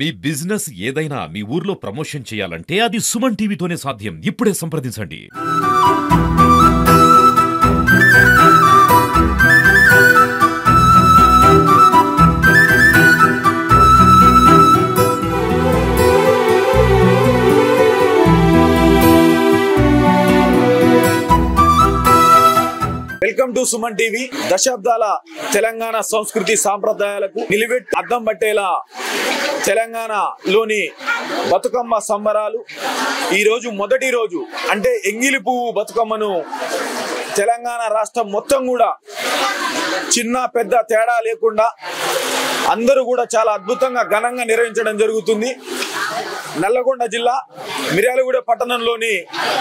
మీ business ఏదైనా మీ ఊర్లో promotion చేయాలంటే అది సుమన్ టీవీతోనే సాధ్యం. ఇప్పుడే సంప్రదించండి. Welcome to Suman TV. దశాబ్దాల తెలంగాణ సంస్కృతి సాంప్రదాయాలకు నిలివెట్టి అద్దం పట్టేలా తెలంగాణలోని బతుకమ్మ సంబరాలు ఈరోజు మొదటి రోజు అంటే ఎంగిలి పువ్వు బతుకమ్మను తెలంగాణ రాష్ట్రం మొత్తం కూడా చిన్న పెద్ద తేడా లేకుండా అందరూ కూడా చాలా అద్భుతంగా ఘనంగా నిర్వహించడం జరుగుతుంది. నల్లగొండ జిల్లా మిర్యాలగూడ పట్టణంలోని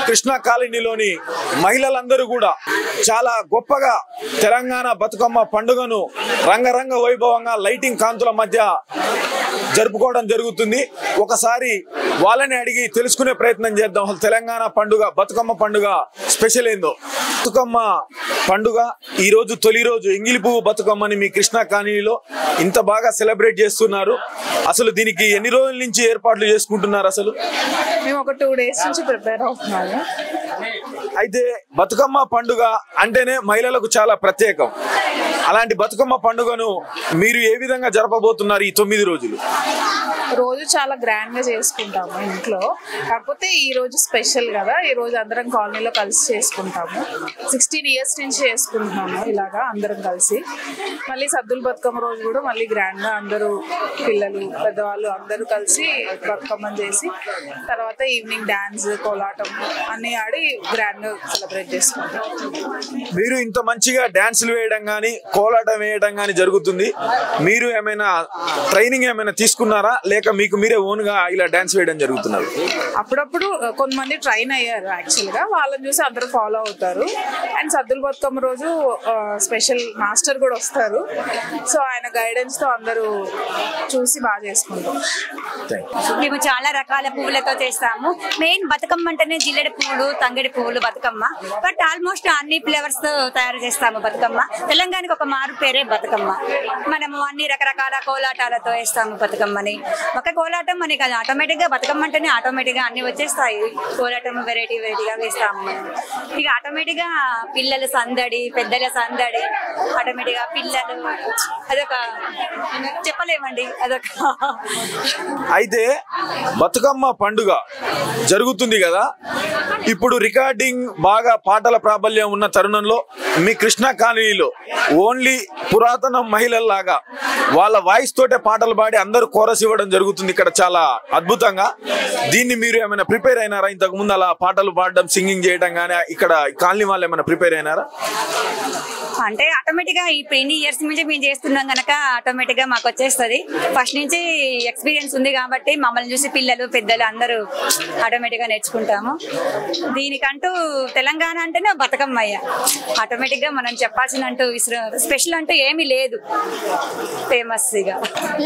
కృష్ణా కాలనీలోని మహిళలందరూ కూడా చాలా గొప్పగా తెలంగాణ బతుకమ్మ పండుగను రంగరంగ వైభవంగా లైటింగ్ కాంతుల మధ్య జరుపుకోవడం జరుగుతుంది. ఒకసారి వాళ్ళని అడిగి తెలుసుకునే ప్రయత్నం చేద్దాం. అసలు తెలంగాణ పండుగ బతుకమ్మ పండుగ స్పెషల్ ఏందో. బతుకమ్మ పండుగ ఈరోజు తొలి రోజు ఎంగిలి పువ్వు బతుకమ్మని మీ కృష్ణా కాలనీలో ఇంత బాగా సెలబ్రేట్ చేస్తున్నారు. అసలు దీనికి ఎన్ని రోజుల నుంచి ఏర్పాట్లు చేసుకుంటున్నారు? అసలు మేము ఒక 2 days నుంచి ప్రిపేర్ అవుతున్నాము. అయితే బతుకమ్మ పండుగ అంటేనే మహిళలకు చాలా ప్రత్యేకం. అలాంటి బతుకమ్మ పండుగను మీరు ఏ విధంగా జరపబోతున్నారు ఈ 9 రోజులు? రోజు చాలా గ్రాండ్ గా చేసుకుంటాము ఇంట్లో. కాకపోతే ఈ రోజు స్పెషల్ కదా, ఈ రోజు అందరం కాలనీలో కలిసి చేసుకుంటాము. 16 years నుంచి చేసుకుంటున్నాము ఇలాగా అందరం కలిసి. మళ్ళీ సద్దుల బతుకమ్మ రోజు కూడా మళ్ళీ గ్రాండ్ గా అందరూ పిల్లలు పెద్దవాళ్ళు అందరూ కలిసి బతుకమ్మని చేసి తర్వాత ఈవినింగ్ డాన్స్ కోలాటం అన్ని ఆడి గ్రాండ్ గా సెలబ్రేట్ చేసుకుంటాం. మీరు ఇంత మంచిగా డాన్సులు వేయడం కానీ కోలాటం వేయడం కానీ జరుగుతుంది. మీరు ఏమైనా ట్రైనింగ్ ఏమైనా తీసుకున్నారా లేక మీకు మీరే ఓన్ గా ఇలా డాన్స్ వేయడం జరుగుతున్నారు? అప్పుడప్పుడు కొంతమంది ట్రైన్ అయ్యారు యాక్చువల్ గా, వాళ్ళని చూసి అందరూ ఫాలో అవుతారు. అండ్ సద్దుల బతుకమ్మ రోజు స్పెషల్ మాస్టర్ కూడా వస్తారు. సో ఆయన గైడెన్స్ తో అందరూ చూసి బాగా చేసుకుంటాం. మేము చాలా రకాల పువ్వులతో చేస్తాము. మెయిన్ బతుకమ్మ అంటేనే జిల్లెడి పువ్వులు తంగడి పువ్వులు బతుకమ్మ. బట్ ఆల్మోస్ట్ అన్ని ఫ్లేవర్స్ తో తయారు చేస్తాము బతుకమ్మ. తెలంగాణకి ఒక మారు పేరే బతుకమ్మ. మనము అన్ని రకరకాల కోలాటాలతో వేస్తాము బతుకమ్మని. ఒక కోలాటం అని కాదు, ఆటోమేటిక్ గా బతుకమ్మ అంటేనే ఆటోమేటిక్ గా అన్ని వచ్చేస్తాయి. కోలాటం వెరైటీగా వేస్తాము. ఇక ఆటోమేటిక్ గా పిల్లల సందడి పెద్దల సందడి ఆటోమేటిక్ గా పిల్లలు అదొక చెప్పలేమండి అదొక. అయితే బతుకమ్మ పండుగ జరుగుతుంది కదా, ఇప్పుడు రికార్డింగ్ బాగా పాటల ప్రాబల్యం ఉన్న తరుణంలో మీ కృష్ణా కాలనీలో ఓన్లీ పురాతన మహిళల్లాగా వాళ్ళ వాయిస్ తోటే పాటలు పాడి అందరూ కోరస్ ఇవ్వడం జరుగుతుంది ఇక్కడ చాలా అద్భుతంగా. దీన్ని మీరు ఏమైనా ప్రిపేర్ అయినారా? ఇంతకు ముందు అలా పాటలు పాడడం సింగింగ్ చేయడం కానీ ఇక్కడ కాలనీ వాళ్ళు ఏమైనా ప్రిపేర్ అయినారా? అంటే ఆటోమేటిక్ గా ఇప్పుడు ఎన్ని ఇయర్స్ నుంచి మేము చేస్తున్నాం కనుక ఆటోమేటిక్ గా మాకు వచ్చేస్తుంది. ఫస్ట్ నుంచి ఎక్స్పీరియన్స్ ఉంది కాబట్టి మమ్మల్ని చూసి పిల్లలు పెద్దలు అందరూ ఆటోమేటిక్ గా నేర్చుకుంటాము. దీనికంటూ తెలంగాణ అంటేనే బతుకమ్మయ్య. ఆటోమేటిక్ గా మనం చెప్పాల్సినంటూ స్పెషల్ అంటూ ఏమీ లేదు, ఫేమస్ గా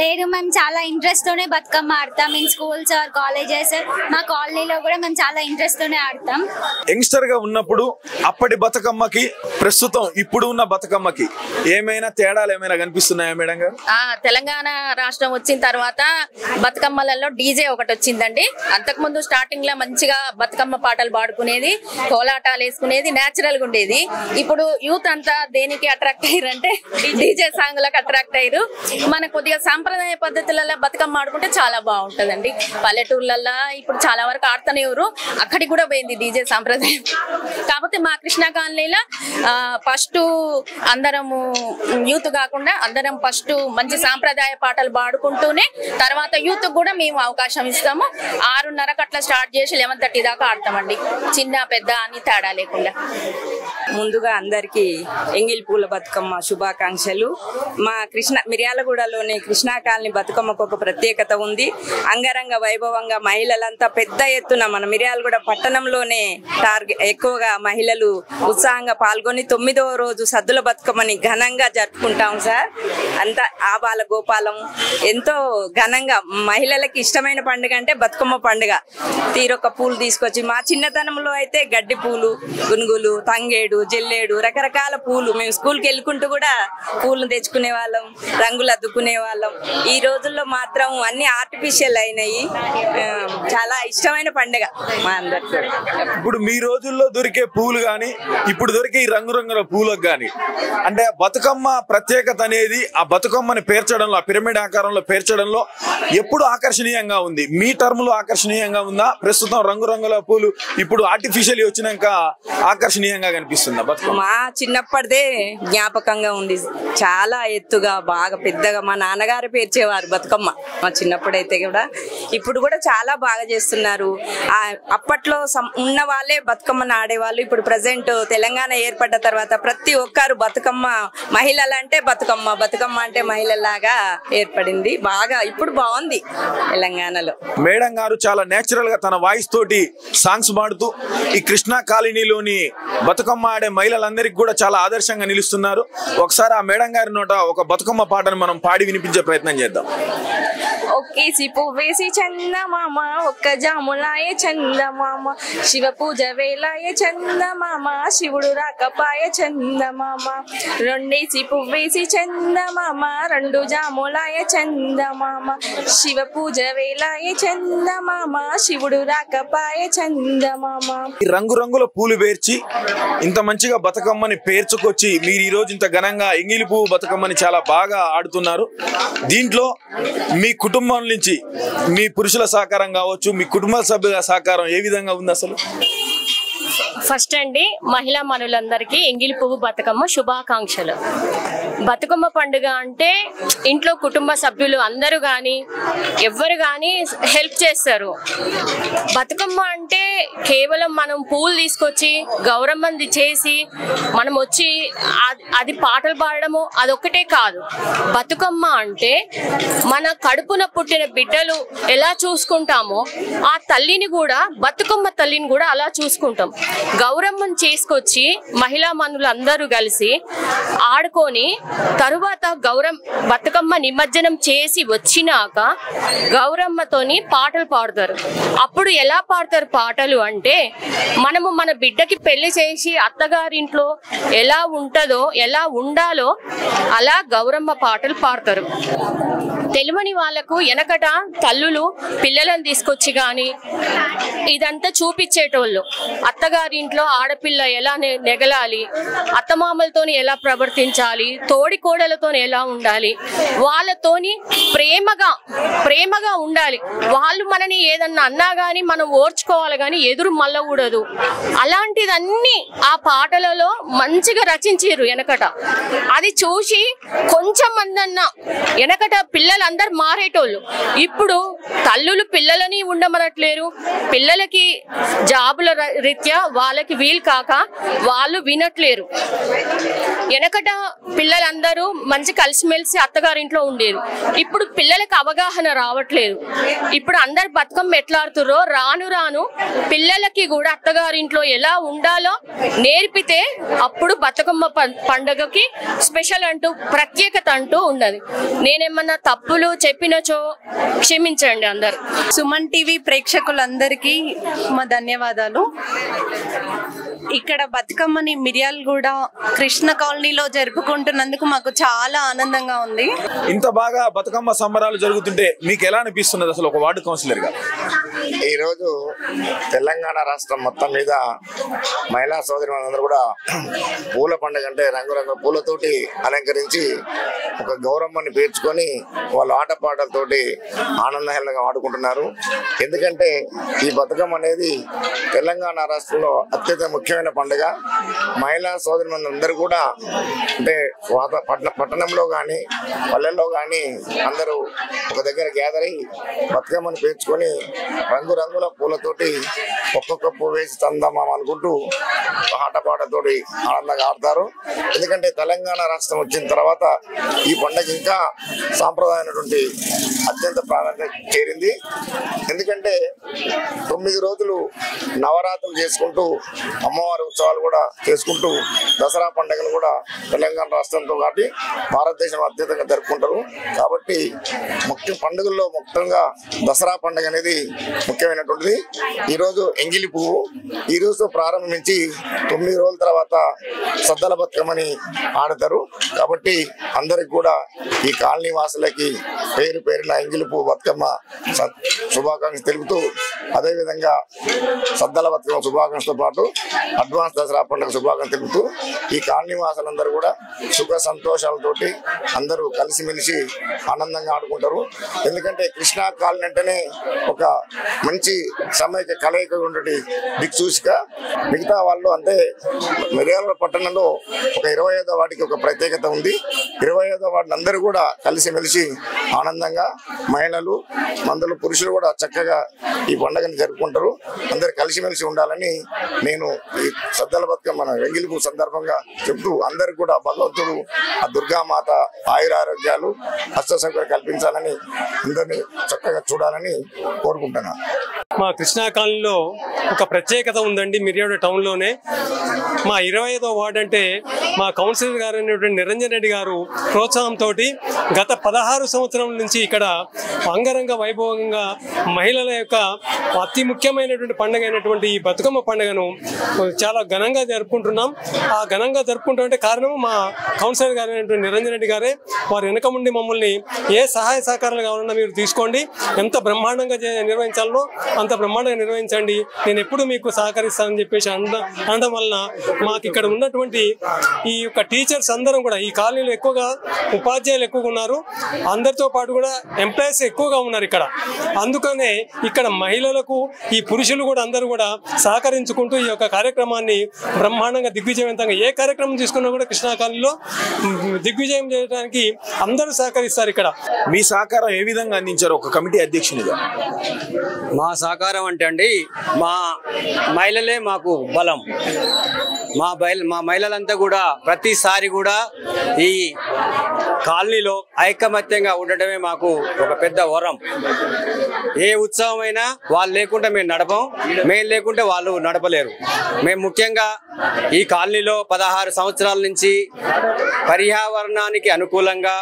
లేదు. మేము చాలా ఇంట్రెస్ట్ తోనే బతుకమ్మ ఆడతాం. ఇన్ స్కూల్స్ ఆర్ కాలేజెస్ మా కాలనీలో కూడా మేము చాలా ఇంట్రెస్ట్ తోనే ఆడతాం. యంగ్స్టర్ గా ఉన్నప్పుడు అప్పటి బతుకమ్మకి ప్రస్తుతం ఇప్పుడు ఉన్న బతుకమ్మకి ఏమైనా తేడాలు ఏమైనా కనిపిస్తున్నాయా మేడం గారు? తెలంగాణ రాష్ట్రం వచ్చిన తర్వాత బతుకమ్మలలో డీజే ఒకటి వచ్చిందండి. అంతకుముందు స్టార్టింగ్ లో మంచిగా బతుకమ్మ పాటలు పాడుకునేది, కోలాటాలు వేసుకునేది, నేచురల్ గా ఉండేది. ఇప్పుడు యూత్ అంతా దేనికి అట్రాక్ట్ అయ్యారు అంటే డీజే సాంగ్ లకు అట్రాక్ట్ అయ్యారు. మన కొద్దిగా సాంప్రదాయ పద్ధతులలో బతుకమ్మ ఆడుకుంటే చాలా బాగుంటదండి. పల్లెటూర్లలో ఇప్పుడు చాలా వరకు ఆడుతూనేవారు, అక్కడికి కూడా పోయింది డీజే సాంప్రదాయం. కాకపోతే మా కృష్ణా కాలనీలో ఫస్ట్ అందరము యూత్ కాకుండా అందరం ఫస్ట్ మంచి సాంప్రదాయ పాటలు పాడుకుంటూనే తర్వాత యూత్ కూడా మేము అవకాశం ఇస్తాము. 6:30 అట్లా స్టార్ట్ చేసి 11:30 దాకా ఆడతామండి, చిన్న పెద్ద అని తేడా లేకుండా. ముందుగా అందరికీ ఎంగిలి పూల బతుకమ్మ శుభాకాంక్షలు. మా మిర్యాలగూడలోని కృష్ణా కాలనీ బతుకమ్మకు ఒక ప్రత్యేకత ఉంది. అంగరంగ వైభవంగా మహిళలంతా పెద్ద ఎత్తున మన మిర్యాలగూడ పట్టణంలోనే ఎక్కువగా మహిళలు ఉత్సాహంగా పాల్గొని 9వ రోజు సద్దుల బతుకమ్మని ఘనంగా జరుపుకుంటాం సార్. అంత ఆబాల గోపాలం ఎంతో ఘనంగా మహిళలకి ఇష్టమైన పండుగ అంటే బతుకమ్మ పండుగ. తీరొక్క పూలు తీసుకొచ్చి మా చిన్నతనంలో అయితే గడ్డి పూలు, గునుగులు, తంగేడు, జిల్లేడు రకరకాల పూలు మేము స్కూల్కి వెళ్ళుకుంటూ కూడా పూలు తెచ్చుకునే వాళ్ళం, రంగులు అద్దుకునే వాళ్ళం. ఈ రోజుల్లో మాత్రం అన్ని ఆర్టిఫిషియల్ అయినాయి. చాలా ఇష్టమైన పండుగ మా అందరికి. ఇప్పుడు మీ రోజుల్లో దొరికే పూలు గాని ఇప్పుడు దొరికే ఈ రంగురంగుల పూలకు గాని అంటే బతుకమ్మ ప్రత్యేకత అనేది ఆ బతుకమ్మని పేర్చడంలో, ఆ పిరమిడ్ ఆకారంలో పేర్చడంలో ఎప్పుడు ఆకర్షణీయంగా ఉంది. మీ టర్మ్ లో ఆకర్షణీయంగా ఉందా? ప్రస్తుతం రంగురంగుల పూలు ఇప్పుడు ఆర్టిఫిషియల్ వచ్చినాక ఆకర్షణీయంగా కనిపిస్తుందా బతుకమ్మ? మా చిన్నప్పటిదే జ్ఞాపకంగా ఉంది. చాలా ఎత్తుగా బాగా పెద్దగా మా నాన్నగారు పేర్చేవారు బతుకమ్మ మా చిన్నప్పుడైతే కూడా. ఇప్పుడు కూడా చాలా బాగా చేస్తున్నారు. అప్పట్లో ఉన్న వాళ్ళే బతుకమ్మను ఆడేవాళ్ళు. ఇప్పుడు ప్రజెంట్ తెలంగాణ ఏర్పడ్డ తర్వాత ప్రతి ఒక్కరు బతుకమ్మ, మహిళలంటే బతుకమ్మ, బతుకమ్మ అంటే మహిళలాగా ఏర్పడింది. బాగా ఇప్పుడు బాగుంది తెలంగాణలో. మేడం గారు చాలా నేచురల్ గా తన వాయిస్ తోటి సాంగ్స్ పాడుతూ ఈ కృష్ణా కాలనీలోని బతుకమ్మ ఆడే మహిళలందరికీ కూడా చాలా ఆదర్శంగా నిలుస్తున్నారు. ఒకసారి ఆ మేడం గారి నోట ఒక బతుకమ్మ పాటను మనం పాడి వినిపించే ప్రయత్నం చేద్దాం. ఒక్కేసి పువ్వేసి చందమామ, ఒక్క జాములాయ చందమామ, శివ పూజ వేలాయ చందమామ, శివుడు రాకపాయ చందమామ. రెండేసి పువ్వేసి చందమామ, రెండు జాములాయ చందమామ, శివ పూజ వేలాయ చందమామ, శివుడు రాకపాయ చందమామ. ఈ రంగురంగుల పూలు పేర్చి ఇంత మంచిగా బతుకమ్మని పేర్చుకొచ్చి మీరు ఈ రోజు ఇంత ఘనంగా ఎంగిలి పువ్వు బతుకమ్మని చాలా బాగా ఆడుతున్నారు. దీంట్లో మీ కుటుంబం నుంచి మీ పురుషుల సహకారం కావచ్చు, మీ కుటుంబ సభ్యుల సహకారం ఏ విధంగా ఉంది అసలు? ఫస్ట్ అండి, మహిళా మనులందరికీ ఎంగిలి పువ్వు బతుకమ్మ శుభాకాంక్షలు. బతుకమ్మ పండుగ అంటే ఇంట్లో కుటుంబ సభ్యులు అందరూ కానీ ఎవ్వరు కానీ హెల్ప్ చేస్తారు. బతుకమ్మ అంటే కేవలం మనం పూలు తీసుకొచ్చి గౌరమ్మని చేసి మనం వచ్చి అది పాటలు పాడడము అదొక్కటే కాదు. బతుకమ్మ అంటే మన కడుపున పుట్టిన బిడ్డలు ఎలా చూసుకుంటామో ఆ తల్లిని కూడా, బతుకమ్మ తల్లిని కూడా అలా చూసుకుంటాం. గౌరమ్మను చేసుకొచ్చి మహిళా మనులు అందరూ కలిసి ఆడుకొని తరువాత బతుకమ్మ నిమజ్జనం చేసి వచ్చినాక గౌరమ్మతోని పాటలు పాడతారు. అప్పుడు ఎలా పాడతారు పాటలు అంటే, మనము మన బిడ్డకి పెళ్లి చేసి అత్తగారింట్లో ఎలా ఉంటుందో, ఎలా ఉండాలో అలా గౌరమ్మ పాటలు పాడతారు. తెలియని వాళ్ళకు వెనకట తల్లులు పిల్లలను తీసుకొచ్చి కానీ ఇదంతా చూపించేటోళ్ళు. అత్తగారింట్లో ఆడపిల్ల ఎలా నెగలాలి, అత్తమామలతోని ఎలా ప్రవర్తించాలి, తోడి కోడలతో ఎలా ఉండాలి, వాళ్ళతోని ప్రేమగా ఉండాలి. వాళ్ళు మనని ఏదన్నా అన్నా గానీ మనం ఓర్చుకోవాలి కానీ ఎదురు మల్లకూడదు. అలాంటిదన్నీ ఆ పాటలలో మంచిగా రచించారు వెనకట. అది చూసి కొంచెం మందన్నా వెనకట పిల్లలందరూ మారేటోళ్ళు. ఇప్పుడు తల్లులు పిల్లలని ఉండమనట్లేరు. పిల్లలకి జాబుల రీత్యా వాళ్ళకి వీలు కాక వాళ్ళు వినట్లేరు. వెనకట పిల్లలందరూ మంచి కలిసిమెలిసి అత్తగారింట్లో ఉండేది. ఇప్పుడు పిల్లలకు అవగాహన రావట్లేదు. ఇప్పుడు అందరు బతుకమ్మ ఎట్లా ఆడుతుర్రో రాను రాను పిల్లలకి కూడా అత్తగారింట్లో ఎలా ఉండాలో నేర్పితే అప్పుడు బతుకమ్మ పండుగకి స్పెషల్ అంటూ ప్రత్యేకత అంటూ ఉండదు. నేనేమన్నా తప్పులు చెప్పినచో క్షమించండి అందరు. సుమన్ టీవీ ప్రేక్షకులందరికీ మా ధన్యవాదాలు. ఇక్కడ బతుకమ్మని మిర్యాలగూడ కృష్ణ కాలనీలో జరుపుకుంటున్నందుకు మాకు చాలా ఆనందంగా ఉంది. ఇంత బాగా బతుకమ్మ సంబరాలు జరుగుతుంటే మీకు ఎలా అనిపిస్తున్నది అసలు ఒక వార్డు కౌన్సిలర్ గా? ఈరోజు తెలంగాణ రాష్ట్రం మొత్తం మీద మహిళా సోదరులందరూ కూడా పూల పండుగ అంటే రంగురంగుల పూలతోటి అలంకరించి ఒక గౌరమ్మని పేర్చుకొని వాళ్ళ ఆటపాటలతోటి ఆనందంగా ఆడుకుంటున్నారు. ఎందుకంటే ఈ బతుకమ్మ అనేది తెలంగాణ రాష్ట్రంలో అత్యంత ముఖ్యమైన పండుగ. మహిళా సోదరులందరూ కూడా అంటే పట్టణంలో కానీ పల్లెల్లో కానీ అందరూ ఒక దగ్గర గ్యాదర్ అయ్యి బతుకమ్మని పేర్చుకొని రంగురంగుల పూలతోటి ఒక్కొక్క పువ్వు వేసి తందమామ అనుకుంటూ ఆటపాటతోటి ఆనందంగా ఆడతారు. ఎందుకంటే తెలంగాణ రాష్ట్రం వచ్చిన తర్వాత ఈ పండుగ ఇంకా సాంప్రదాయమైనటువంటి అత్యంత ప్రాధాన్యత చేరింది. ఎందుకంటే 9 రోజులు నవరాత్రులు చేసుకుంటూ అమ్మవారి ఉత్సవాలు కూడా చేసుకుంటూ దసరా పండుగను కూడా తెలంగాణ రాష్ట్రంతో కాబట్టి భారతదేశం అత్యధికంగా జరుపుకుంటారు. కాబట్టి పండుగల్లో ముఖ్యంగా దసరా పండుగ అనేది ముఖ్యమైనటువంటిది. ఈరోజు ఎంగిలి పువ్వు ఈ రోజు ప్రారంభించి 9 రోజుల తర్వాత సద్దల బతుకమ్మని ఆడతారు. కాబట్టి అందరికి కూడా ఈ కాలనీ వాసులకి పేరు పేరున ఎంగిలి పువ్వు బతుకమ్మ శుభాకాంక్షలు తెలుపుతూ, అదేవిధంగా సద్దల బతుకమ్మ శుభాకాంక్షలతో పాటు అడ్వాన్స్ దసరా పండుగ శుభాకాంక్షలు తెలుపుతూ ఈ కాలనీ వాసులందరూ కూడా సుఖ సంతోషాలతోటి అందరూ కలిసిమెలిసి ఆనందంగా ఆడుకుంటారు. ఎందుకంటే కృష్ణా కాలనీ అంటేనే ఒక మంచి సమైక్య కలయిక ఉండేటి దిక్సూచిక. మిగతా వాళ్ళు అంటే మిర్యాల పట్టణంలో ఒక 25వ వార్డుకి ఒక ప్రత్యేకత ఉంది. 25వ వార్డు అందరూ కూడా కలిసిమెలిసి ఆనందంగా మహిళలు మందులు పురుషులు కూడా చక్కగా ఈ పండుగని జరుపుకుంటారు. అందరు కలిసిమెలిసి ఉండాలని నేను ఈ సద్దల బతుకమ్మ ఎంగిలిపు సందర్భంగా చెప్తూ అందరికి కూడా భగవంతుడు ఆ దుర్గామాత ఆయురారోగ్యాలు హస్తసౌకర్యం కల్పించాలని అందరినీ చక్కగా చూడాలని కోరుకుంటున్నాను. మా కృష్ణా కాలనీలో ఒక ప్రత్యేకత ఉందండి. మిర్యాడ టౌన్లోనే మా 25వ వార్డు అంటే మా కౌన్సిలర్ గారు అయినటువంటి నిరంజన్ రెడ్డి గారు ప్రోత్సాహంతో గత 16 సంవత్సరాల నుంచి ఇక్కడ అంగరంగ వైభవంగా మహిళల యొక్క అతి ముఖ్యమైనటువంటి పండుగ అయినటువంటి ఈ బతుకమ్మ పండుగను చాలా ఘనంగా జరుపుకుంటున్నాం. ఆ ఘనంగా జరుపుకుంటామంటే కారణం మా కౌన్సిలర్ గారు అయినటువంటి నిరంజన్ రెడ్డి గారే. వారు వెనక ఉండి మమ్మల్ని ఏ సహాయ సహకారాలు కావాలన్నా మీరు తీసుకోండి, ఎంత బ్రహ్మాండంగా నిర్వహించాలో అంత బ్రహ్మాండంగా నిర్వహించండి, నేను ఎప్పుడు మీకు సహకరిస్తానని చెప్పేసి అనడం వలన మాకు ఇక్కడ ఉన్నటువంటి ఈ యొక్క టీచర్స్ అందరం కూడా ఈ కాలనీలో ఎక్కువగా ఉపాధ్యాయులు ఎక్కువగా ఉన్నారు, అందరితో పాటు కూడా ఎంప్లాయీస్ ఎక్కువగా ఉన్నారు ఇక్కడ. అందుకనే ఇక్కడ మహిళలకు ఈ పురుషులు కూడా అందరూ కూడా సహకరించుకుంటూ ఈ యొక్క కార్యక్రమాన్ని బ్రహ్మాండంగా దిగ్విజయవంతంగా ఏ కార్యక్రమం తీసుకున్నా కూడా కృష్ణా కాలనీలో దిగ్విజయం చేయడానికి అందరూ సహకరిస్తారు. ఇక్కడ మీ సహకారం ఏ విధంగా అందించారు ఒక కమిటీ అధ్యక్షునిగా? మా సహకారం అంటే అండి మా మహిళలే మాకు బలం. మా మహిళలంతా కూడా ప్రతిసారి కూడా ఈ కాలనీలో ఐకమత్యంగా ఉండటమే మాకు ఒక పెద్ద వరం. ఏ ఉత్సవం అయినా వాళ్ళు లేకుంటే మేము నడపం, మేము లేకుంటే వాళ్ళు నడపలేరు. మేము ముఖ్యంగా ఈ కాలనీలో 16 సంవత్సరాల నుంచి పర్యావరణానికి అనుకూలంగా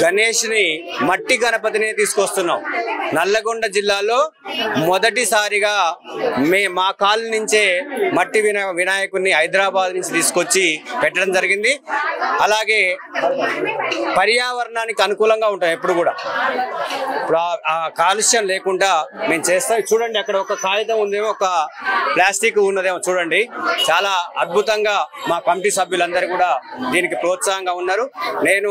గణేష్ని మట్టి గణపతిని తీసుకొస్తున్నాం. నల్లగొండ జిల్లాలో మొదటిసారిగా మా కాలనీ నుంచే మట్టి వినాయకుడిని హైదరాబాద్ నుంచి తీసుకొచ్చి పెట్టడం జరిగింది. అలాగే పర్యావరణానికి అనుకూలంగా ఉంటాం ఎప్పుడు కూడా. ఇప్పుడు ఆ కాలుష్యం లేకుండా మేము చేస్తాం. చూడండి అక్కడ ఒక కాగితం ఉందేమో, ఒక ప్లాస్టిక్ ఉన్నదేమో చూడండి. చాలా అద్భుతంగా మా కమిటీ సభ్యులందరూ కూడా దీనికి ప్రోత్సాహంగా ఉన్నారు. మేము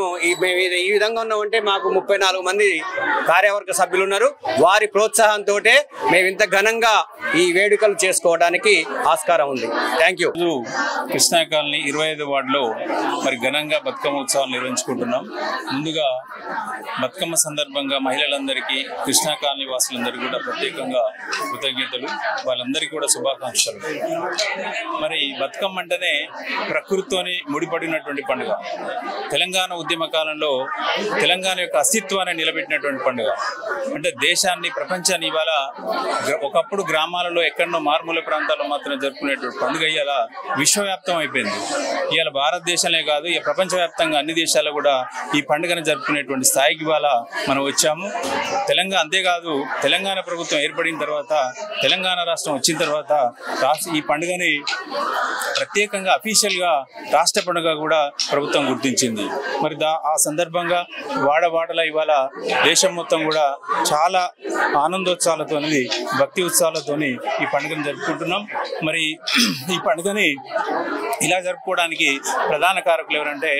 ఈ విధంగా ఉన్నామంటే మాకు 34 మంది కార్యవర్గ సభ్యులు ఉన్నారు. వారి ప్రోత్సాహంతో మేము ఇంత ఘనంగా ఈ వేడుకలు చేసుకోవడానికి ఆస్కారం ఉంది. Thank you. కృష్ణా కాలనీ 25వ వార్డులో మరి ఘనంగా బతుకమ్మ ఉత్సవాలు నిర్వహించుకుంటున్నాం. ముందుగా బతుకమ్మ సందర్భంగా మహిళలందరికీ, కృష్ణా కాలనీ వాసులందరికీ కూడా ప్రత్యేకంగా కృతజ్ఞతలు, వాళ్ళందరికీ కూడా శుభాకాంక్షలు. మరి బతుకమ్మ అంటేనే ప్రకృతితోని ముడిపడినటువంటి పండుగ. తెలంగాణ ఉద్యమ కాలంలో తెలంగాణ యొక్క అస్తిత్వాన్ని నిలబెట్టినటువంటి పండుగ. అంటే దేశాన్ని, ప్రపంచాన్ని ఇవాళ ఒకప్పుడు గ్రామాలలో ఎక్కడో మారుమూల ప్రాంతాల్లో మాత్రం జరుపుకునేటువంటి పండుగ ఇవాళ విశ్వవ్యాప్తం అయిపోయింది. ఇవాళ భారతదేశంలో కాదు, ఇక ప్రపంచవ్యాప్తంగా అన్ని దేశాల్లో కూడా ఈ పండుగను జరుపుకునేటువంటి స్థాయికి ఇవాళ మనం వచ్చాము. అంతేకాదు తెలంగాణ ప్రభుత్వం ఏర్పడిన తర్వాత, తెలంగాణ రాష్ట్రం వచ్చిన తర్వాత ఈ పండుగని ప్రత్యేకంగా అఫీషియల్గా రాష్ట్ర పండుగ కూడా ప్రభుత్వం గుర్తించింది. మరి ఆ సందర్భంగా వాడవాడల ఇవాళ దేశం మొత్తం కూడా చాలా ఆనందోత్సవాలతోని, భక్తి ఉత్సవాలతోని ఈ పండుగను జరుపుకుంటున్నాం. మరి ఈ పండుగని ఇలా జరుపుకోవడానికి ప్రధాన కారకులు ఎవరంటే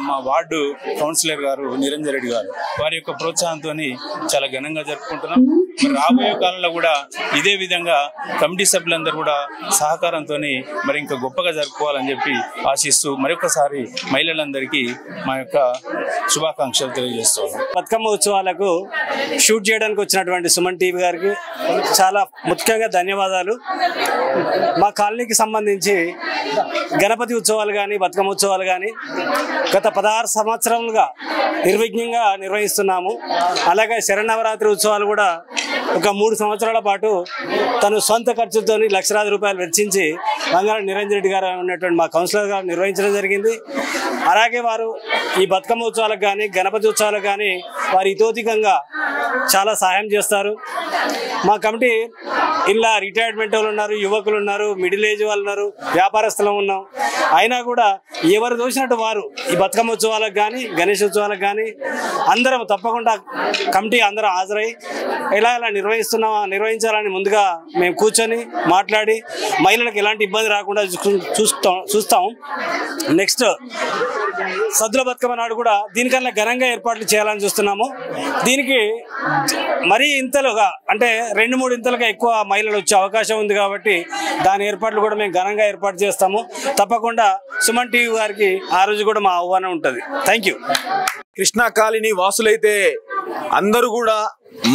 మా వార్డు కౌన్సిలర్ గారు నిరంజన్ రెడ్డి గారు. వారి యొక్క ప్రోత్సాహంతో చాలా ఘనంగా జరుపుకుంటున్నాం. మరి రాబోయే కాలంలో కూడా ఇదే విధంగా కమిటీ సభ్యులందరూ కూడా సహకారంతో మరి ఇంకా గొప్పగా జరుపుకోవాలని చెప్పి ఆశిస్తూ మరొకసారి మహిళలందరికీ మా యొక్క శుభాకాంక్షలు తెలియజేస్తాం. బతుకమ్మ ఉత్సవాలకు షూట్ చేయడానికి వచ్చినటువంటి సుమన్ టీవీ గారికి చాలా ముఖ్యంగా ధన్యవాదాలు. మా కాలనీకి సంబంధించి గణపతి ఉత్సవాలు కానీ, బతుకమ్మ ఉత్సవాలు కానీ గత 16 సంవత్సరాలుగా నిర్విఘ్నంగా నిర్వహిస్తున్నాము. అలాగే శరన్నవరాత్రి ఉత్సవాలు కూడా ఒక 3 సంవత్సరాల పాటు తను సొంత ఖర్చుతో లక్షలాది రూపాయలు వెచ్చించి బంగారం నిరంజన్ రెడ్డి గారు ఉన్నటువంటి మా కౌన్సిలర్ గారు నిర్వహించడం జరిగింది. అలాగే వారు ఈ బతుకమ్మ ఉత్సవాలకు కానీ గణపతి ఉత్సవాలకు కానీ వారు ఇతోధికంగా చాలా సహాయం చేస్తారు. మా కమిటీ ఇలా రిటైర్మెంట్ వాళ్ళు ఉన్నారు, యువకులు ఉన్నారు, మిడిల్ ఏజ్ వాళ్ళు ఉన్నారు, వ్యాపారస్తులు ఉన్నాం. అయినా కూడా ఎవరు దోచినట్టు వారు ఈ బతుకమ్మ ఉత్సవాలకు కానీ గణేష్ ఉత్సవాలకు కానీ అందరం తప్పకుండా కమిటీ అందరం హాజరై ఎలా నిర్వహించాలని ముందుగా మేము కూర్చొని మాట్లాడి మహిళలకు ఎలాంటి ఇబ్బంది రాకుండా చూస్తాం. నెక్స్ట్ సద్దుల బతుకమ్మ నాడు కూడా దీనికన్నా ఘనంగా ఏర్పాట్లు చేయాలని చూస్తున్నాము. దీనికి మరీ ఇంతలుగా అంటే 2-3 ఇంతలుగా ఎక్కువ మహిళలు వచ్చే అవకాశం ఉంది కాబట్టి దాని ఏర్పాట్లు కూడా మేము ఘనంగా ఏర్పాటు చేస్తాము. తప్పకుండా సుమన్ టీవీ వారికి ఆ రోజు కూడా మా ఆహ్వానం ఉంటుంది. Thank you. కృష్ణా కాలనీ వాసులైతే అందరూ కూడా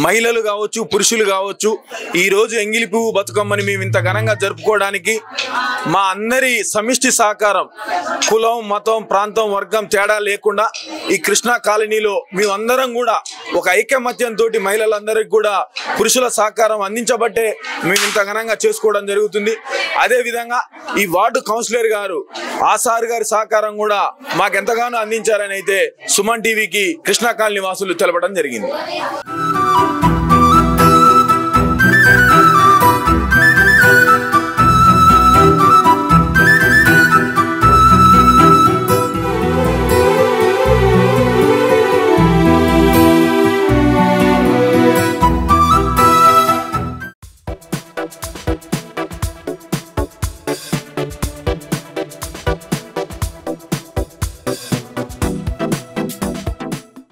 మహిళలు కావచ్చు, పురుషులు కావచ్చు, ఈ రోజు ఎంగిలి పువ్వు బతుకమ్మని మేము ఇంత ఘనంగా జరుపుకోవడానికి మా అందరి సమిష్టి సహకారం, కులం, మతం, ప్రాంతం, వర్గం తేడా లేకుండా ఈ కృష్ణా కాలనీలో మేమందరం కూడా ఒక ఐకమత్యంతో మహిళలందరికీ కూడా పురుషుల సహకారం అందించబట్టే మేము ఇంత ఘనంగా చేసుకోవడం జరుగుతుంది. అదేవిధంగా ఈ వార్డు కౌన్సిలర్ గారు ఆసార్ గారి సహకారం కూడా మాకెంతగానో అందించారని అయితే సుమన్ టీవీకి కృష్ణా కాలనీ వాసులు తెలపడం జరిగింది.